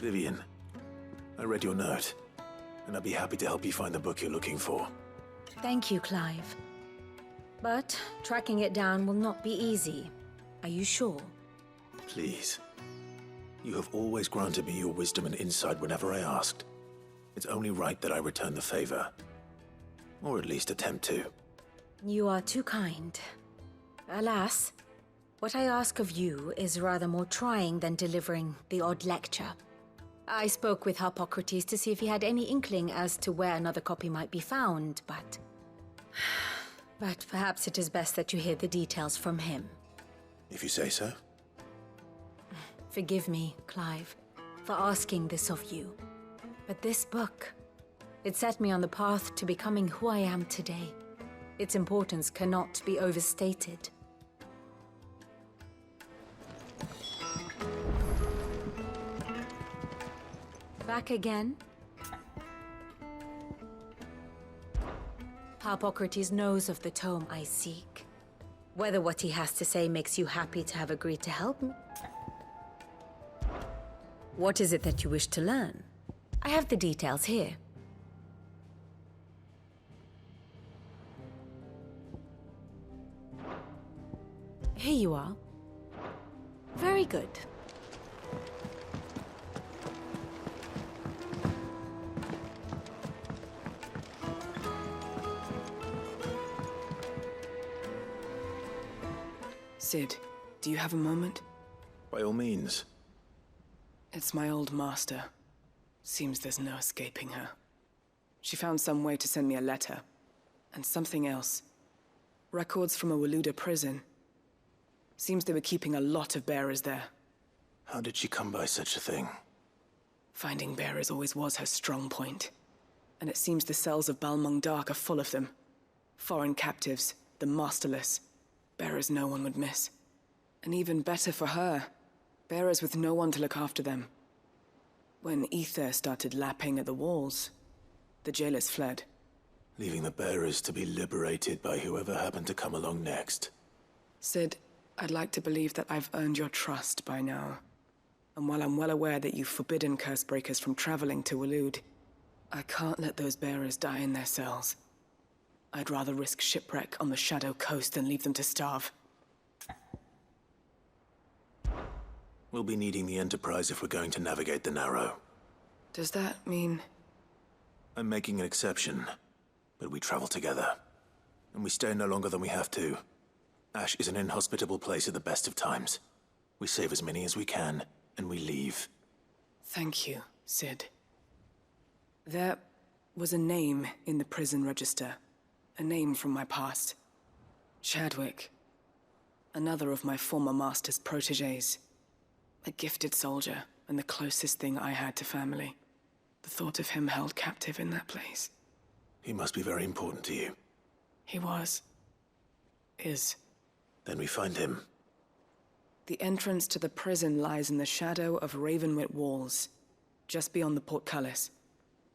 Vivian, I read your note, and I'd be happy to help you find the book you're looking for. Thank you, Clive. But tracking it down will not be easy. Are you sure? Please. You have always granted me your wisdom and insight whenever I asked. It's only right that I return the favor. Or at least attempt to. You are too kind. Alas, what I ask of you is rather more trying than delivering the odd lecture. I spoke with Harpocrates to see if he had any inkling as to where another copy might be found, but... But perhaps it is best that you hear the details from him. If you say so. Forgive me, Clive, for asking this of you. But this book, it set me on the path to becoming who I am today. Its importance cannot be overstated. Back again? Harpocrates knows of the tome I seek. Whether what he has to say makes you happy to have agreed to help me. What is it that you wish to learn? I have the details here. Here you are. Very good. Sid, do you have a moment? By all means. It's my old master. Seems there's no escaping her. She found some way to send me a letter. And something else. Records from a Waluda prison. Seems they were keeping a lot of bearers there. How did she come by such a thing? Finding bearers always was her strong point. And it seems the cells of Balmung Dark are full of them. Foreign captives, the masterless. Bearers no one would miss. And even better for her, bearers with no one to look after them. When ether started lapping at the walls, the jailers fled. Leaving the bearers to be liberated by whoever happened to come along next. Sid, I'd like to believe that I've earned your trust by now. And while I'm well aware that you've forbidden Cursebreakers from traveling to Waloed, I can't let those bearers die in their cells. I'd rather risk shipwreck on the Shadow Coast than leave them to starve. We'll be needing the Enterprise if we're going to navigate the Narrow. Does that mean... I'm making an exception, but we travel together. And we stay no longer than we have to. Ash is an inhospitable place at the best of times. We save as many as we can, and we leave. Thank you, Sid. There was a name in the prison register. A name from my past. Chadwick. Another of my former master's protégés. A gifted soldier, and the closest thing I had to family. The thought of him held captive in that place. He must be very important to you. He was. Is. Then we find him. The entrance to the prison lies in the shadow of Ravenwit Walls, just beyond the portcullis.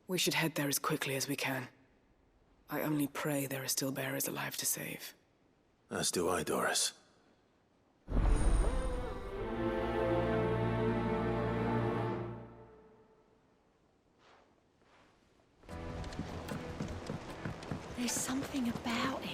We should head there as quickly as we can. I only pray there are still bearers alive to save. As do I, Doris. There's something about it.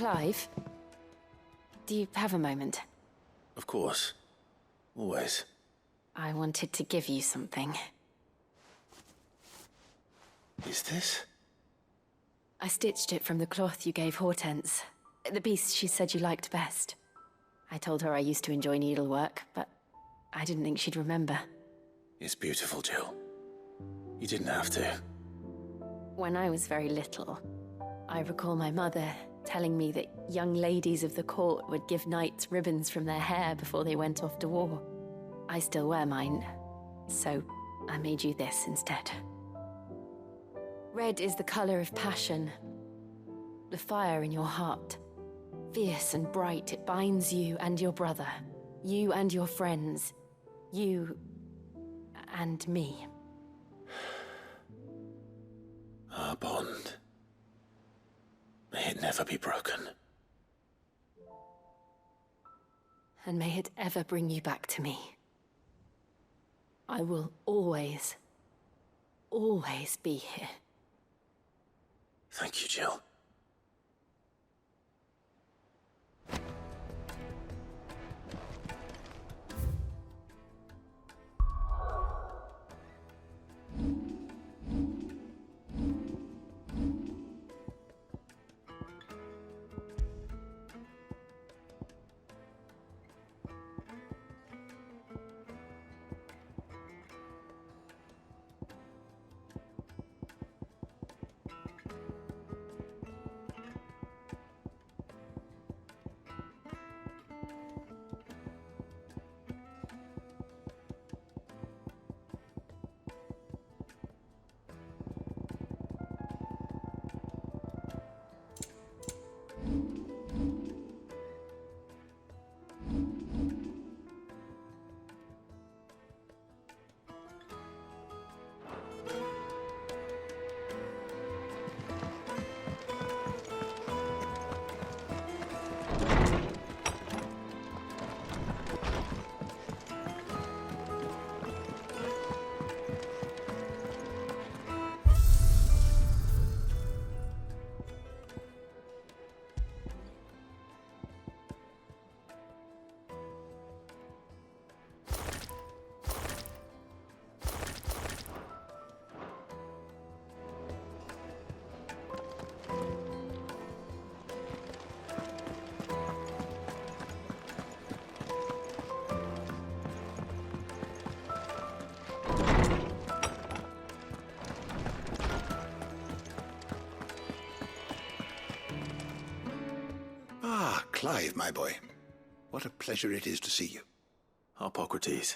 Clive, do you have a moment? Of course. Always. I wanted to give you something. Is this? I stitched it from the cloth you gave Hortense. The piece she said you liked best. I told her I used to enjoy needlework, but I didn't think she'd remember. It's beautiful, Jill. You didn't have to. When I was very little, I recall my mother telling me that young ladies of the court would give knights ribbons from their hair before they went off to war. I still wear mine, so I made you this instead. Red is the color of passion, the fire in your heart. Fierce and bright, it binds you and your brother, you and your friends, you and me. Our bond. May it never be broken. And may it ever bring you back to me. I will always, always be here. Thank you, Jill. Clive, my boy. What a pleasure it is to see you. Hippocrates.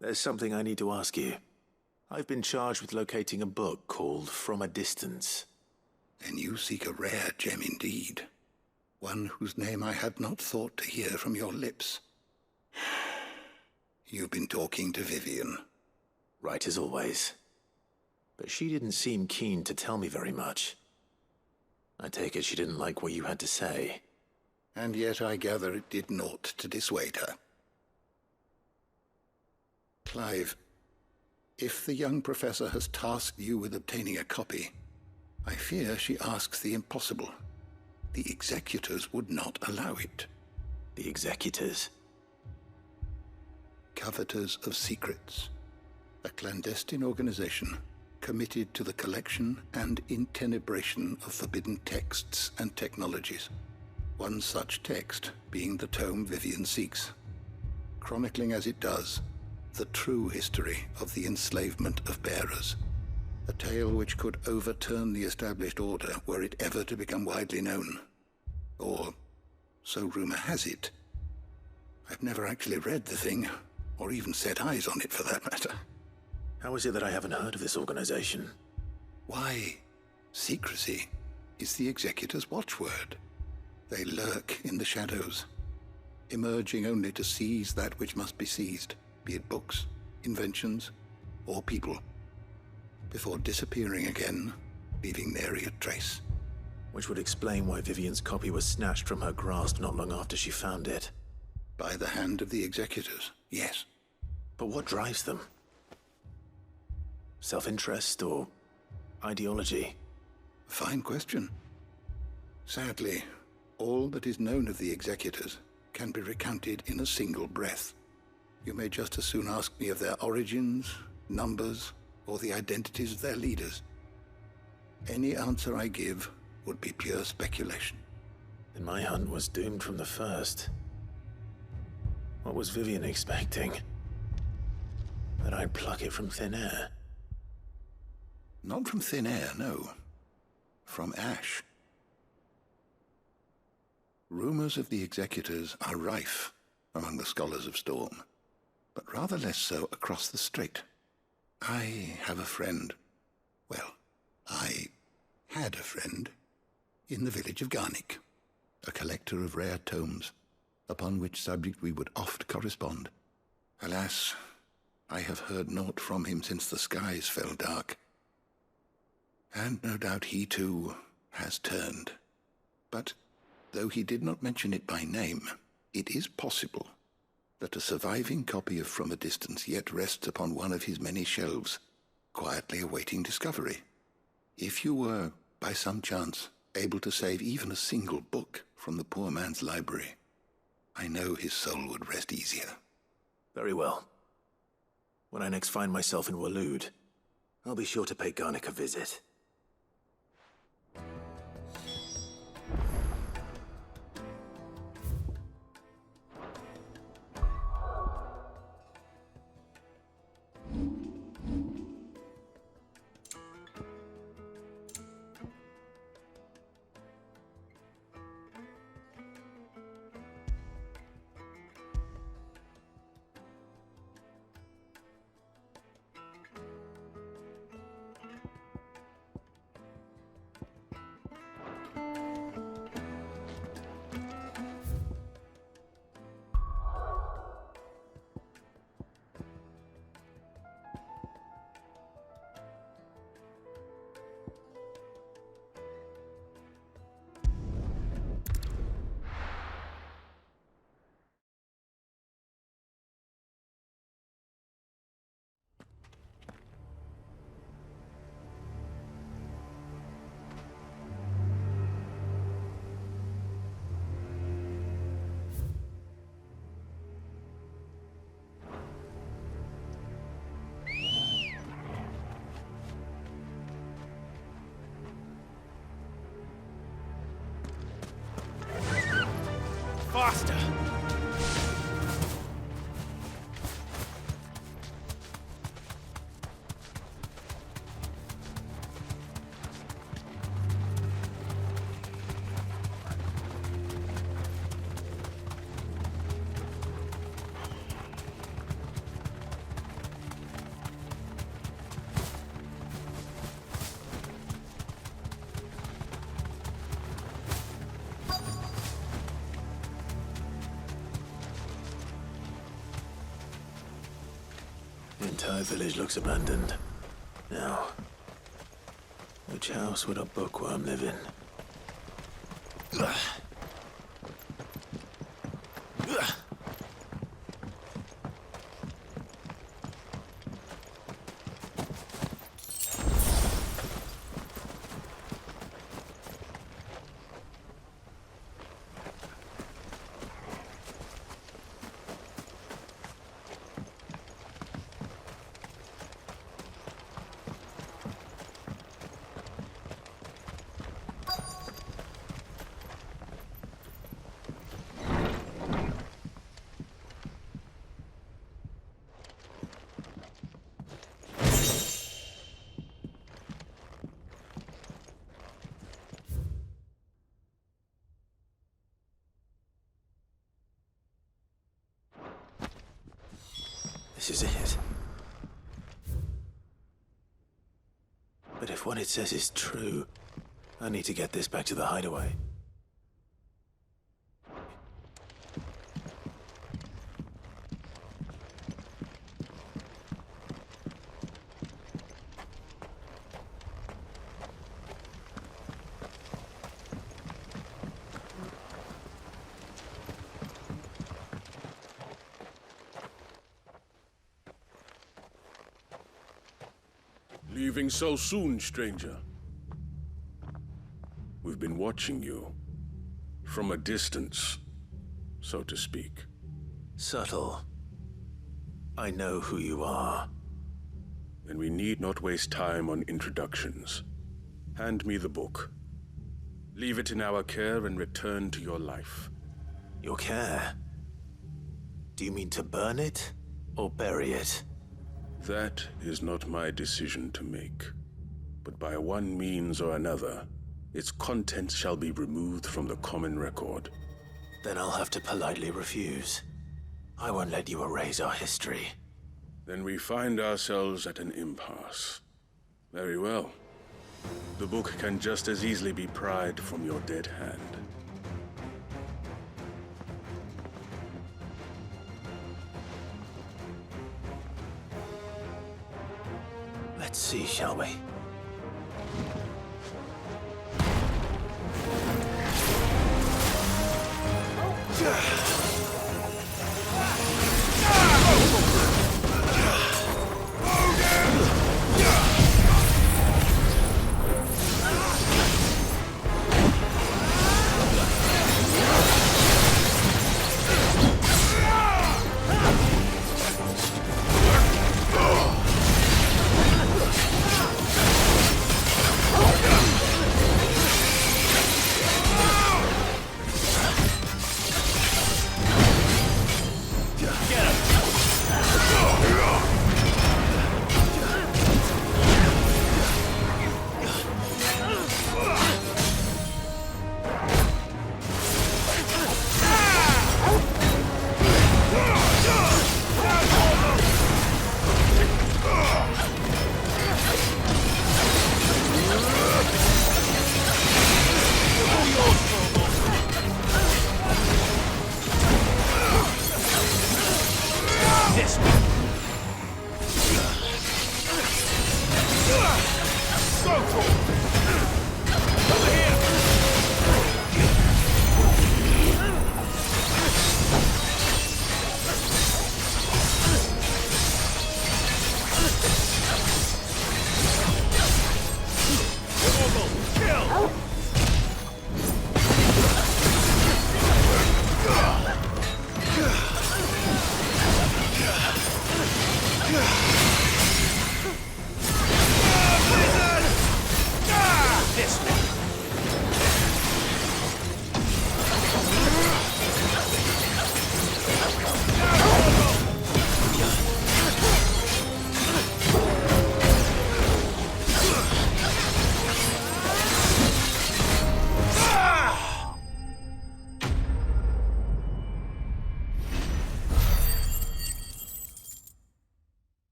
There's something I need to ask you. I've been charged with locating a book called From a Distance. Then you seek a rare gem indeed. One whose name I had not thought to hear from your lips. You've been talking to Vivian. Right as always. But she didn't seem keen to tell me very much. I take it she didn't like what you had to say. And yet I gather it did naught to dissuade her. Clive, if the young professor has tasked you with obtaining a copy, I fear she asks the impossible. The executors would not allow it. The executors? Coveters of Secrets. A clandestine organization committed to the collection and intenebration of forbidden texts and technologies. One such text being the tome Vivian seeks, chronicling as it does the true history of the enslavement of bearers, a tale which could overturn the established order were it ever to become widely known. Or, so rumor has it. I've never actually read the thing, or even set eyes on it for that matter. How is it that I haven't heard of this organization? Why, secrecy is the executor's watchword. They lurk in the shadows, emerging only to seize that which must be seized, be it books, inventions, or people, before disappearing again, leaving nary a trace. Which would explain why Vivian's copy was snatched from her grasp not long after she found it. By the hand of the executors, yes. But what drives them? Self-interest or ideology? Fine question. Sadly, all that is known of the executors can be recounted in a single breath. You may just as soon ask me of their origins, numbers, or the identities of their leaders. Any answer I give would be pure speculation. Then my hunt was doomed from the first. What was Vivian expecting? That I'd pluck it from thin air? Not from thin air, no. From ash. Rumors of the executors are rife among the scholars of Storm, but rather less so across the Strait. I have a friend. Well, I had a friend in the village of Garnick, a collector of rare tomes, upon which subject we would oft correspond. Alas, I have heard naught from him since the skies fell dark. And no doubt he too has turned. But though he did not mention it by name, it is possible that a surviving copy of From a Distance yet rests upon one of his many shelves, quietly awaiting discovery. If you were, by some chance, able to save even a single book from the poor man's library, I know his soul would rest easier. Very well. When I next find myself in Waloed, I'll be sure to pay Garnick a visit. Faster! The entire village looks abandoned. Now, which house would a bookworm live in? This is it. But if what it says is true, I need to get this back to the hideaway. Leaving so soon, stranger? We've been watching you. From a distance, so to speak. Subtle. I know who you are. Then we need not waste time on introductions. Hand me the book. Leave it in our care and return to your life. Your care? Do you mean to burn it, or bury it? That is not my decision to make. But by one means or another, its contents shall be removed from the common record. Then I'll have to politely refuse. I won't let you erase our history. Then we find ourselves at an impasse. Very well. The book can just as easily be pried from your dead hand. Let's see, shall we?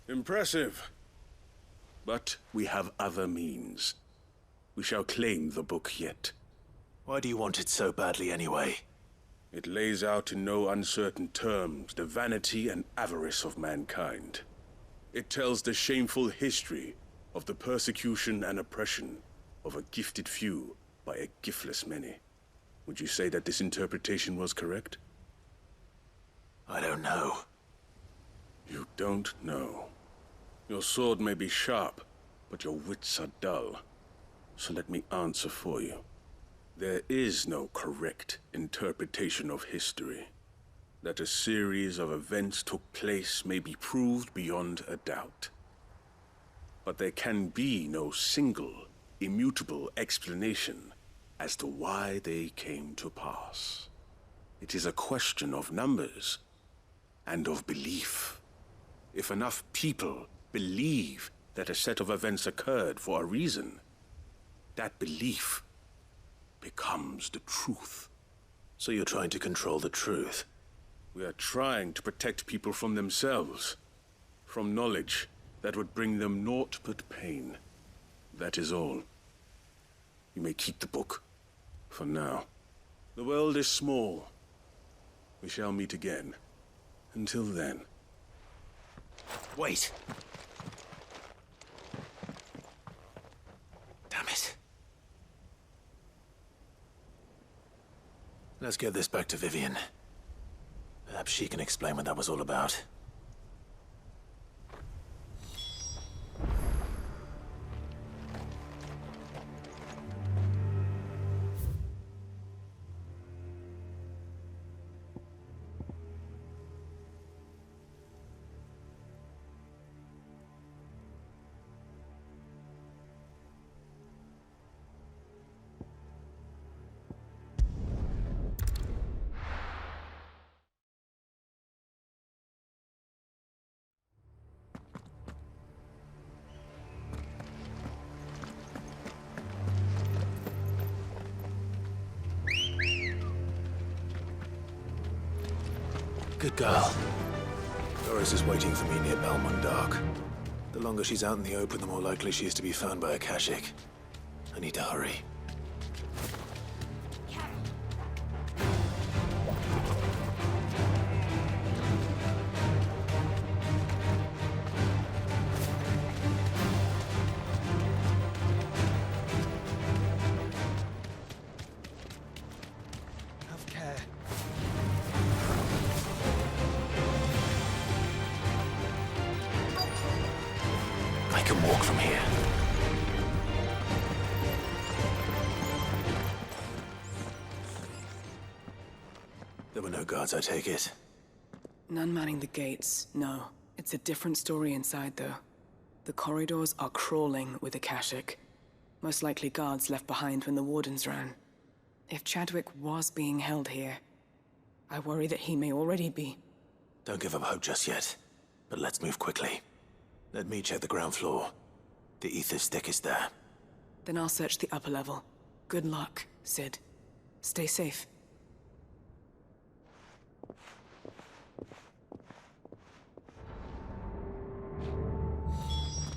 Impressive. But we have other means. We shall claim the book yet. Why do you want it so badly anyway? It lays out in no uncertain terms the vanity and avarice of mankind. It tells the shameful history of the persecution and oppression of a gifted few by a giftless many. Would you say that this interpretation was correct? I don't know. You don't know. Your sword may be sharp, but your wits are dull. So let me answer for you. There is no correct interpretation of history. That a series of events took place may be proved beyond a doubt. But there can be no single, immutable explanation as to why they came to pass. It is a question of numbers and of belief. If enough people believe that a set of events occurred for a reason, that belief becomes the truth. So you're trying to control the truth? We are trying to protect people from themselves, from knowledge that would bring them naught but pain. That is all. You may keep the book, for now. The world is small. We shall meet again. Until then. Wait! Damn it. Let's get this back to Vivian. Perhaps she can explain what that was all about. Good girl. Doris is waiting for me near Balmung Dark. The longer she's out in the open, the more likely she is to be found by Akashic. I need to hurry. Have care. I can walk from here. There were no guards, I take it. None manning the gates, no. It's a different story inside, though. The corridors are crawling with Akashic. Most likely guards left behind when the wardens ran. If Chadwick was being held here, I worry that he may already be. Don't give up hope just yet, but let's move quickly. Let me check the ground floor. The ether's thickest there. Then I'll search the upper level. Good luck, Sid. Stay safe.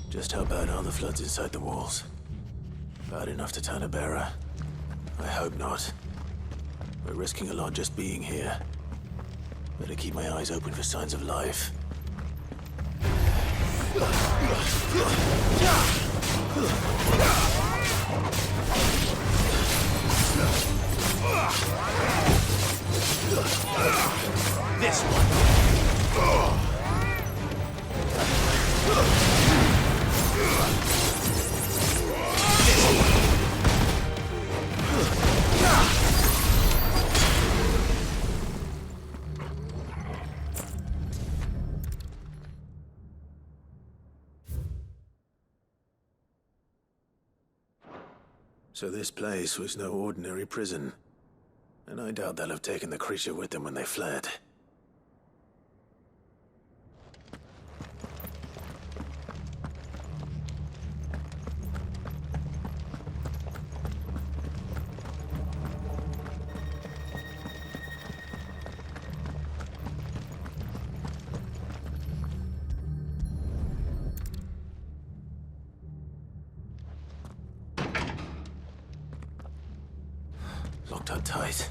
Just how bad are the floods inside the walls? Bad enough to turn a bearer? I hope not. We're risking a lot just being here. Better keep my eyes open for signs of life. This one. So this place was no ordinary prison. And I doubt they'll have taken the creature with them when they fled. Locked up tight.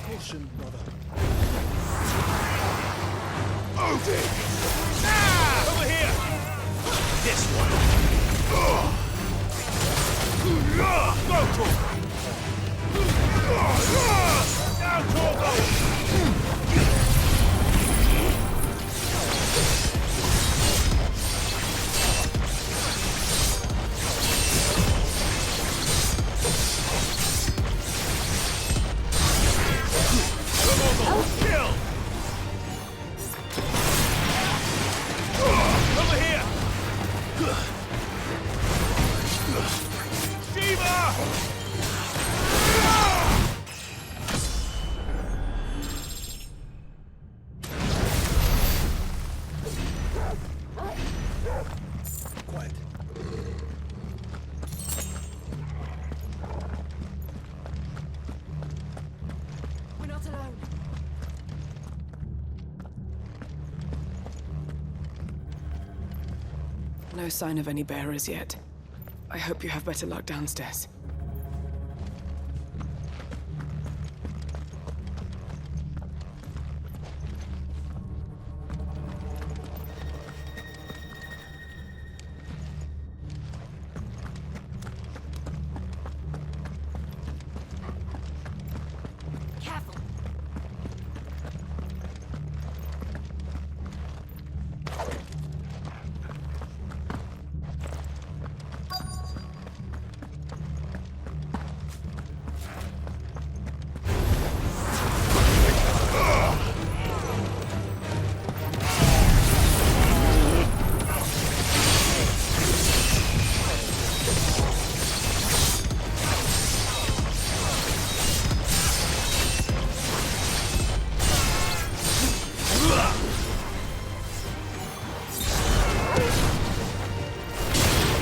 Caution, brother. Odin! Over here! This one! Go, Torgo! Down, Torgo! No sign of any bearers yet. I hope you have better luck downstairs. Careful.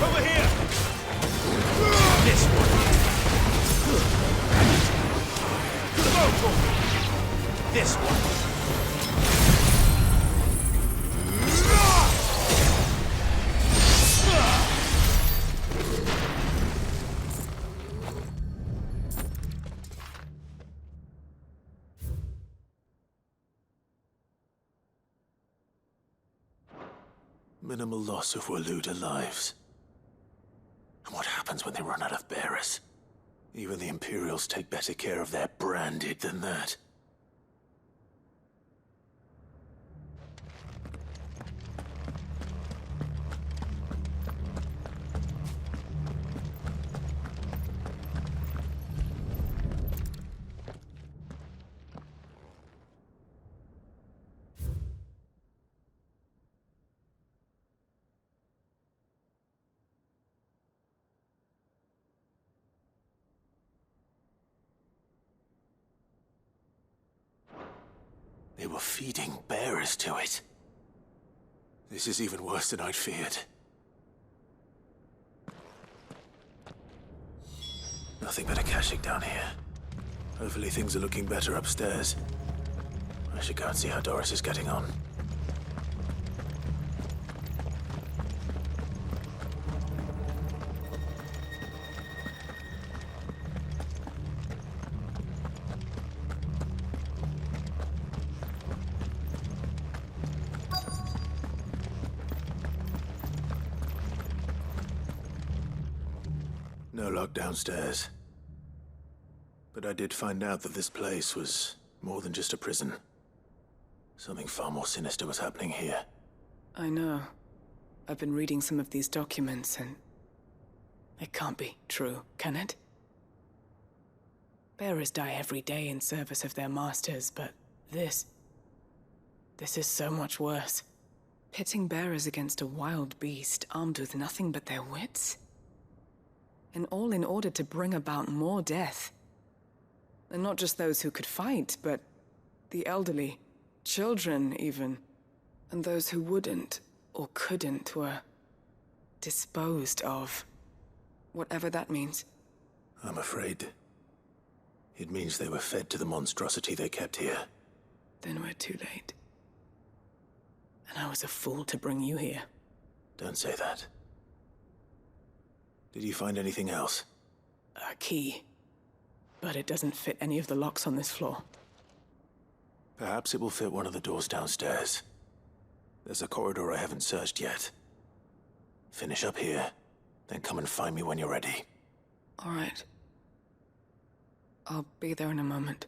Over here! This one! Go for it! This one! Minimal loss of Waluda lives. And what happens when they run out of bearers? Even the Imperials take better care of their branded than that. They were feeding bearers to it. This is even worse than I'd feared. Nothing but a Akashic down here. Hopefully things are looking better upstairs. I should go and see how Doris is getting on. No luck downstairs. But I did find out that this place was more than just a prison. Something far more sinister was happening here. I know. I've been reading some of these documents and... it can't be true, can it? Bearers die every day in service of their masters, but this is so much worse. Pitting bearers against a wild beast armed with nothing but their wits? And all in order to bring about more death. And not just those who could fight, but the elderly, children even. And those who wouldn't or couldn't were disposed of. Whatever that means. I'm afraid it means they were fed to the monstrosity they kept here. Then we're too late. And I was a fool to bring you here. Don't say that. Did you find anything else? A key. But it doesn't fit any of the locks on this floor. Perhaps it will fit one of the doors downstairs. There's a corridor I haven't searched yet. Finish up here, then come and find me when you're ready. All right. I'll be there in a moment.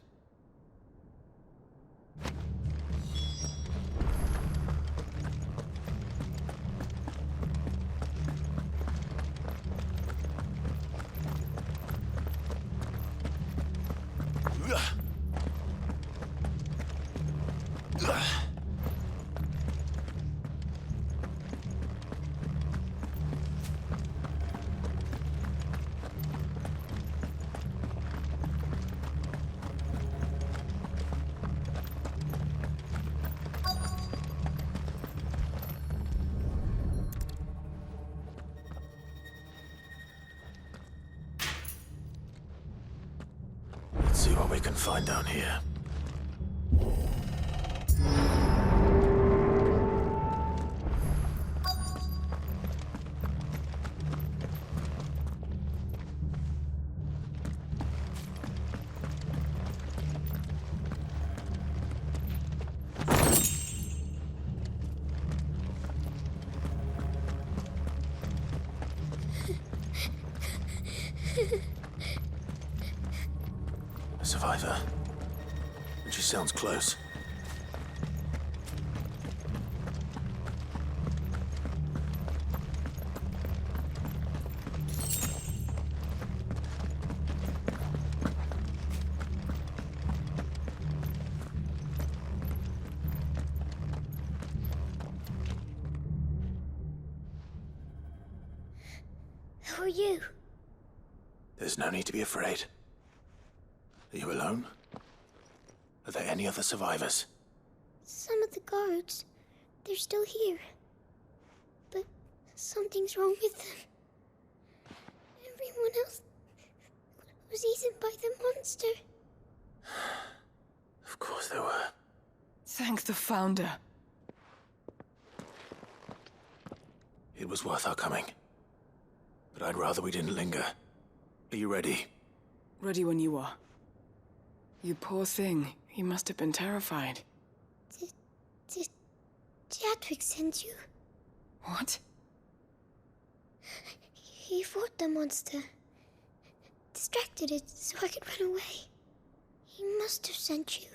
Let's see what we can find down here. A survivor. And she sounds close. Who are you? There's no need to be afraid. Are you alone? Are there any other survivors? Some of the guards. They're still here. But something's wrong with them. Everyone else was eaten by the monster. Of course there were. Thank the Founder. It was worth our coming. But I'd rather we didn't linger. Are you ready? Ready when you are. You poor thing. He must have been terrified. Did Chadwick send you? What? He fought the monster. Distracted it so I could run away. He must have sent you.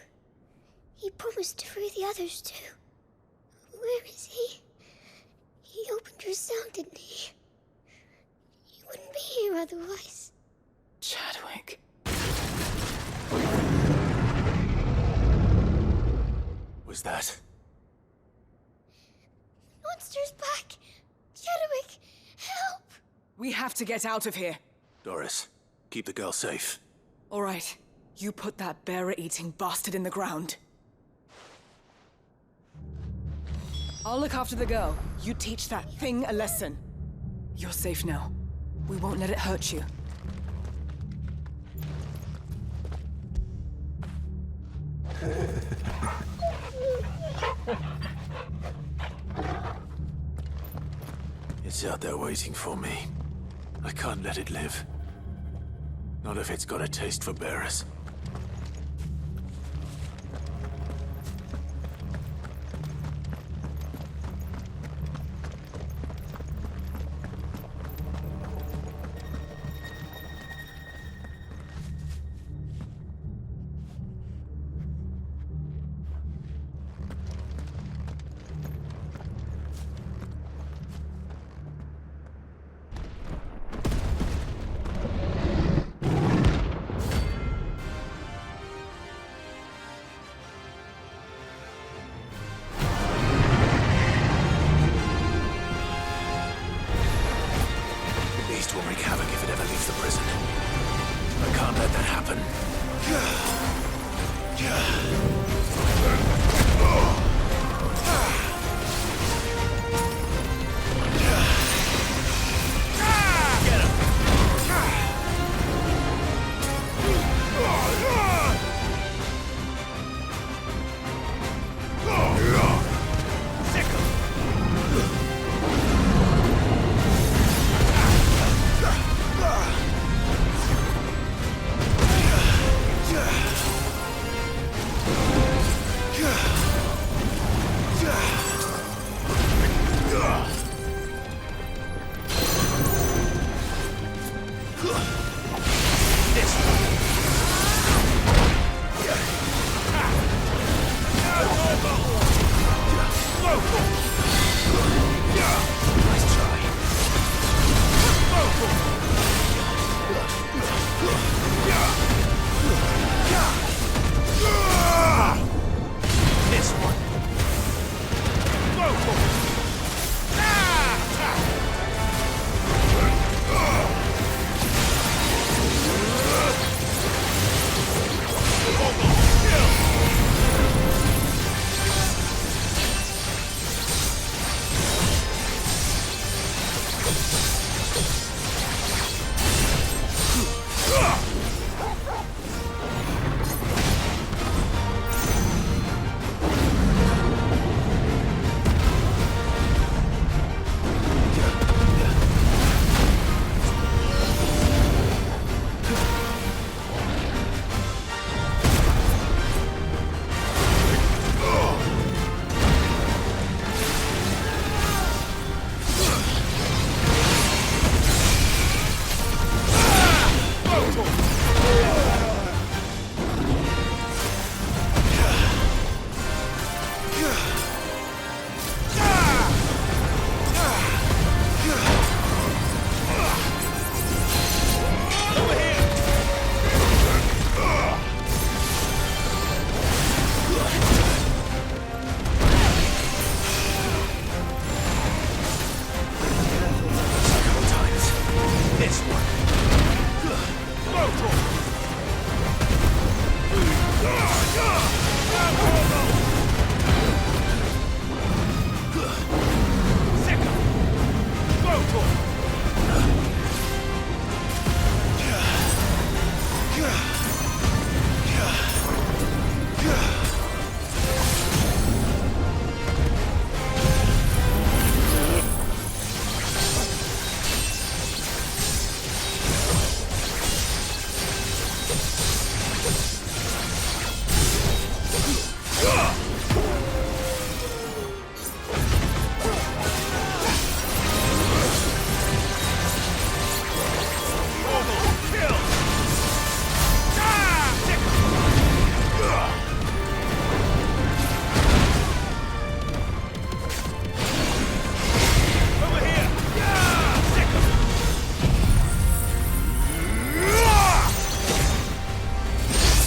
He promised to free the others too. Where is he? He opened your cell, didn't he? You wouldn't be here otherwise. Chadwick. Was that? Monster's back! Chadwick, help! We have to get out of here. Doris, keep the girl safe. All right. You put that bearer-eating bastard in the ground. I'll look after the girl. You teach that thing a lesson. You're safe now. We won't let it hurt you. It's out there waiting for me. I can't let it live. Not if it's got a taste for bearers.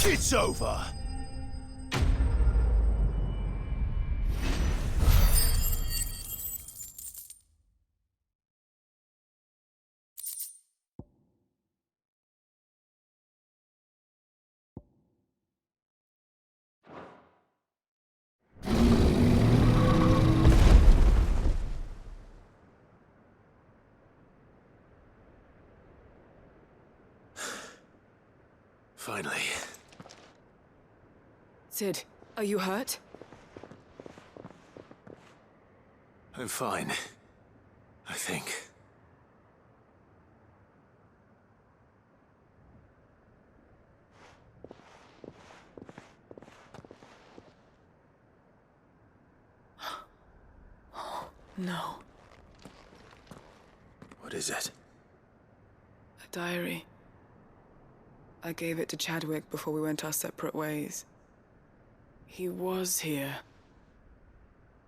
It's over! Finally. Sid, are you hurt? I'm fine. I think. No. What is it? A diary. I gave it to Chadwick before we went our separate ways. He was here.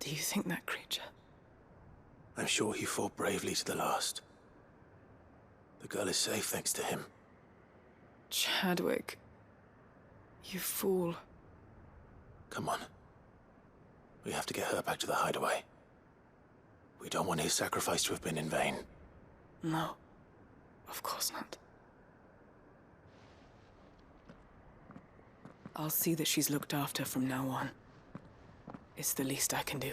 Do you think that creature? I'm sure he fought bravely to the last. The girl is safe thanks to him. Chadwick. You fool. Come on. We have to get her back to the hideaway. We don't want his sacrifice to have been in vain. No. Of course not. I'll see that she's looked after from now on. It's the least I can do.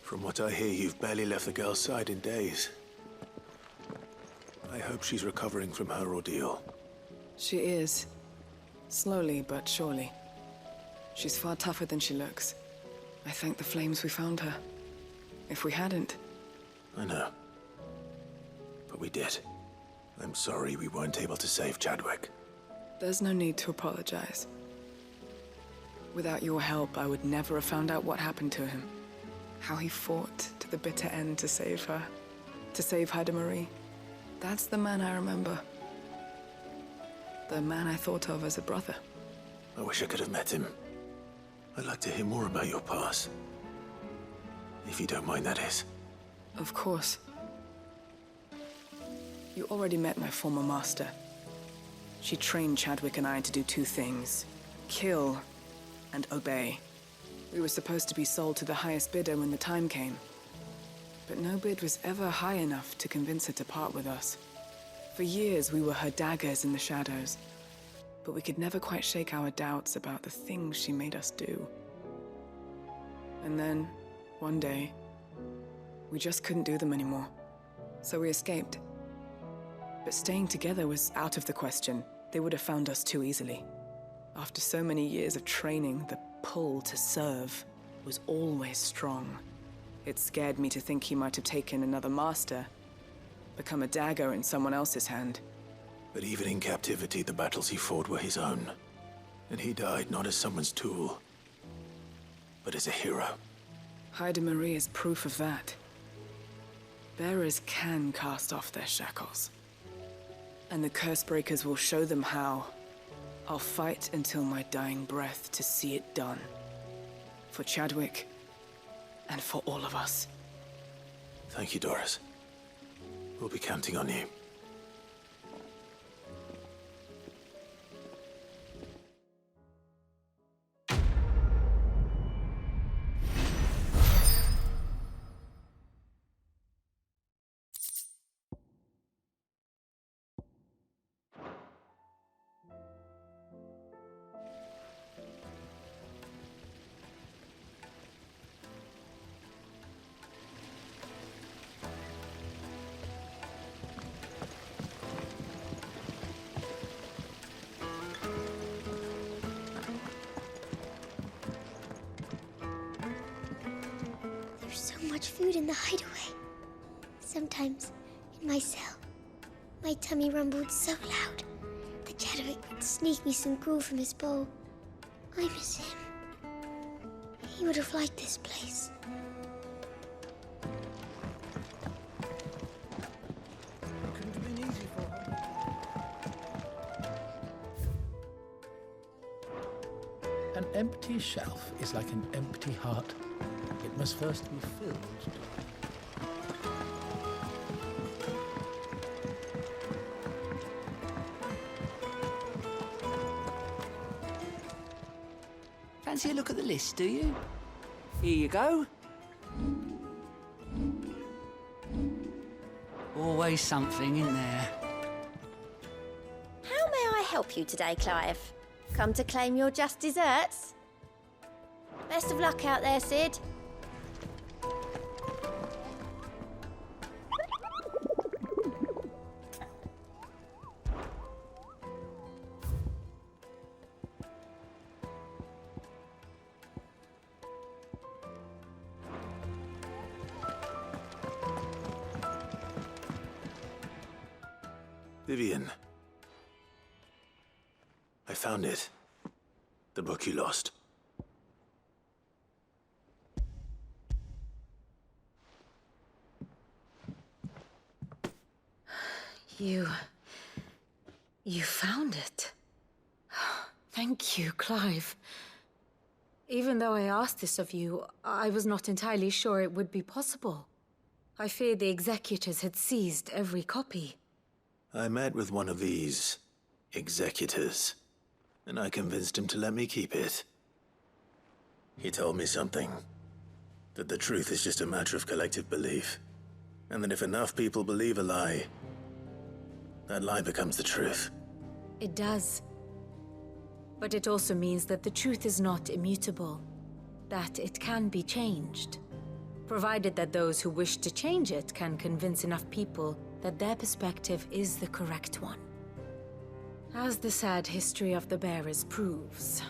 From what I hear, you've barely left the girl's side in days. I hope she's recovering from her ordeal. She is. Slowly but surely. She's far tougher than she looks. I thank the flames we found her. If we hadn't... I know. But we did. I'm sorry we weren't able to save Chadwick. There's no need to apologize. Without your help, I would never have found out what happened to him. How he fought to the bitter end to save her. To save Haida Marie. That's the man I remember. The man I thought of as a brother. I wish I could have met him. I'd like to hear more about your past. If you don't mind, that is. Of course. You already met my former master. She trained Chadwick and I to do two things. Kill and obey. We were supposed to be sold to the highest bidder when the time came. But no bid was ever high enough to convince her to part with us. For years, we were her daggers in the shadows. But we could never quite shake our doubts about the things she made us do. And then, one day, we just couldn't do them anymore. So we escaped. But staying together was out of the question. They would have found us too easily. After so many years of training, the pull to serve was always strong. It scared me to think he might have taken another master, become a dagger in someone else's hand. But even in captivity, the battles he fought were his own. And he died not as someone's tool, but as a hero. Haida Marie is proof of that. Bearers can cast off their shackles. And the curse breakers will show them how. I'll fight until my dying breath to see it done. For Chadwick, and for all of us. Thank you, Doris. We'll be counting on you. Food in the hideaway. Sometimes, in my cell, my tummy rumbled so loud that Chadwick would sneak me some gruel from his bowl. I miss him. He would have liked this place. An empty shelf is like an empty heart. It must first be filled. Fancy a look at the list, do you? Here you go. Always something in there. How may I help you today, Clive? Come to claim your just desserts? Best of luck out there, Sid. Vivian. I found it. The book you lost. You found it. Thank you, Clive. Even though I asked this of you, I was not entirely sure it would be possible. I feared the executors had seized every copy. I met with one of these executors, and I convinced him to let me keep it. He told me something. That the truth is just a matter of collective belief. And that if enough people believe a lie, that lie becomes the truth. It does. But it also means that the truth is not immutable. That it can be changed. Provided that those who wish to change it can convince enough people that their perspective is the correct one. As the sad history of the bearers proves.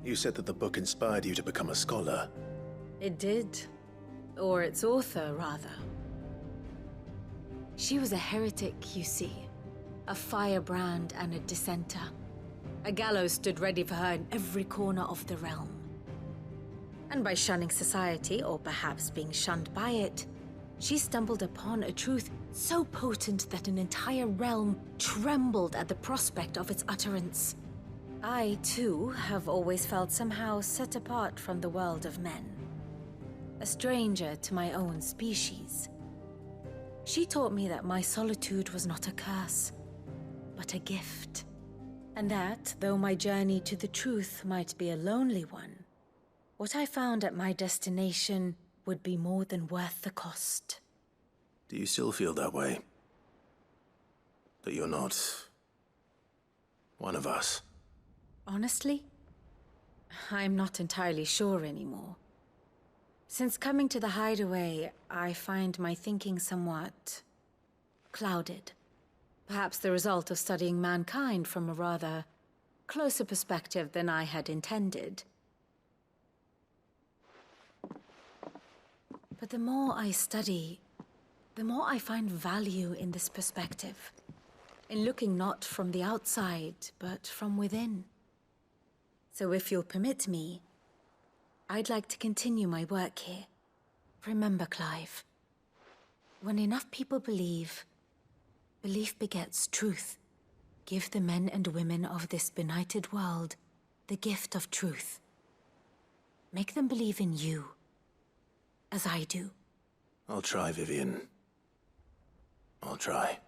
You said that the book inspired you to become a scholar. It did. Or its author, rather. She was a heretic, you see. A firebrand and a dissenter. A gallows stood ready for her in every corner of the realm. And by shunning society, or perhaps being shunned by it, she stumbled upon a truth so potent that an entire realm trembled at the prospect of its utterance. I, too, have always felt somehow set apart from the world of men. A stranger to my own species. She taught me that my solitude was not a curse, but a gift. And that, though my journey to the truth might be a lonely one, what I found at my destination would be more than worth the cost. Do you still feel that way? That you're not one of us? Honestly, I'm not entirely sure anymore. Since coming to the hideaway, I find my thinking somewhat clouded. Perhaps the result of studying mankind from a rather closer perspective than I had intended. But the more I study, the more I find value in this perspective. In looking not from the outside, but from within. So if you'll permit me, I'd like to continue my work here. Remember, Clive, when enough people believe, belief begets truth. Give the men and women of this benighted world the gift of truth. Make them believe in you, as I do. I'll try, Vivian. I'll try.